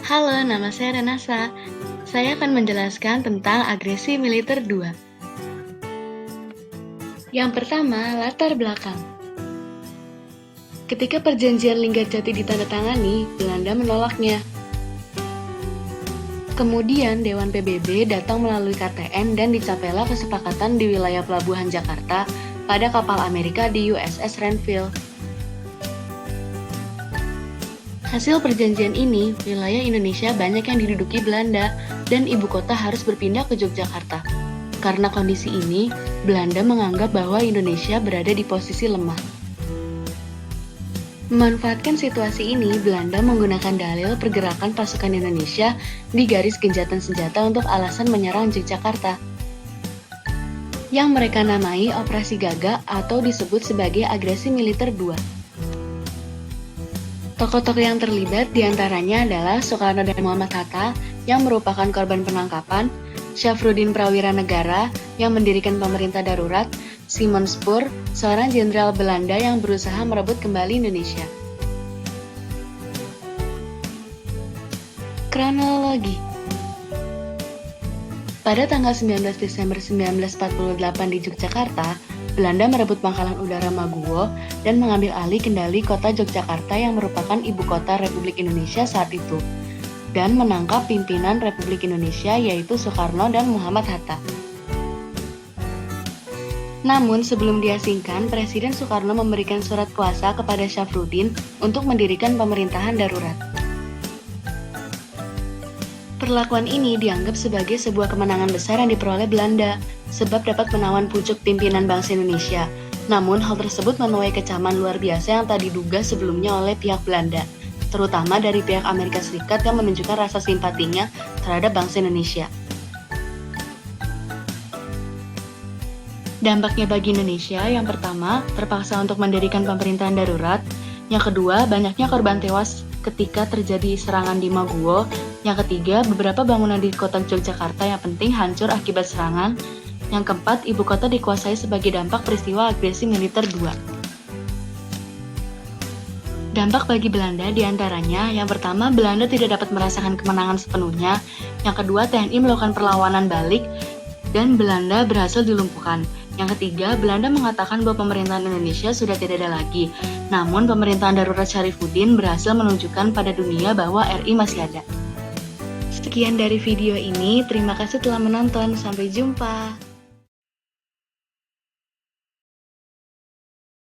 Halo, nama saya Renasa. Saya akan menjelaskan tentang agresi militer 2. Yang pertama, latar belakang. Ketika perjanjian Linggarjati ditandatangani, Belanda menolaknya. Kemudian Dewan PBB datang melalui KTN dan dicapailah kesepakatan di wilayah Pelabuhan Jakarta pada kapal Amerika di USS Renville. Hasil perjanjian ini, wilayah Indonesia banyak yang diduduki Belanda dan ibu kota harus berpindah ke Yogyakarta. Karena kondisi ini, Belanda menganggap bahwa Indonesia berada di posisi lemah. Memanfaatkan situasi ini, Belanda menggunakan dalil pergerakan pasukan Indonesia di garis gencatan senjata untuk alasan menyerang Yogyakarta, yang mereka namai Operasi Gagak atau disebut sebagai Agresi Militer 2. Tokoh-tokoh yang terlibat diantaranya adalah Soekarno dan Muhammad Hatta yang merupakan korban penangkapan, Syafruddin Prawira Negara yang mendirikan pemerintah darurat, Simon Spoor, seorang jenderal Belanda yang berusaha merebut kembali Indonesia. Kronologi. Pada tanggal 19 Desember 1948 di Yogyakarta, Belanda merebut Pangkalan Udara Maguwo dan mengambil alih kendali kota Yogyakarta yang merupakan ibu kota Republik Indonesia saat itu, dan menangkap pimpinan Republik Indonesia yaitu Soekarno dan Muhammad Hatta. Namun sebelum diasingkan, Presiden Soekarno memberikan surat kuasa kepada Syafruddin untuk mendirikan pemerintahan darurat. Perlakuan ini dianggap sebagai sebuah kemenangan besar yang diperoleh Belanda, sebab dapat menawan pucuk pimpinan bangsa Indonesia. Namun hal tersebut menuai kecaman luar biasa yang tak diduga sebelumnya oleh pihak Belanda, terutama dari pihak Amerika Serikat yang menunjukkan rasa simpatinya terhadap bangsa Indonesia. Dampaknya bagi Indonesia, yang pertama, terpaksa untuk mendirikan pemerintahan darurat. Yang kedua, banyaknya korban tewas ketika terjadi serangan di Maguwo. Yang ketiga, beberapa bangunan di kota Yogyakarta yang penting hancur akibat serangan. Yang keempat, ibu kota dikuasai sebagai dampak peristiwa agresi militer 2. Dampak bagi Belanda diantaranya, yang pertama, Belanda tidak dapat merasakan kemenangan sepenuhnya. Yang kedua, TNI melakukan perlawanan balik dan Belanda berhasil dilumpuhkan. Yang ketiga, Belanda mengatakan bahwa pemerintahan Indonesia sudah tidak ada lagi. Namun, pemerintahan darurat Syarifuddin berhasil menunjukkan pada dunia bahwa RI masih ada. Sekian dari video ini, terima kasih telah menonton, sampai jumpa.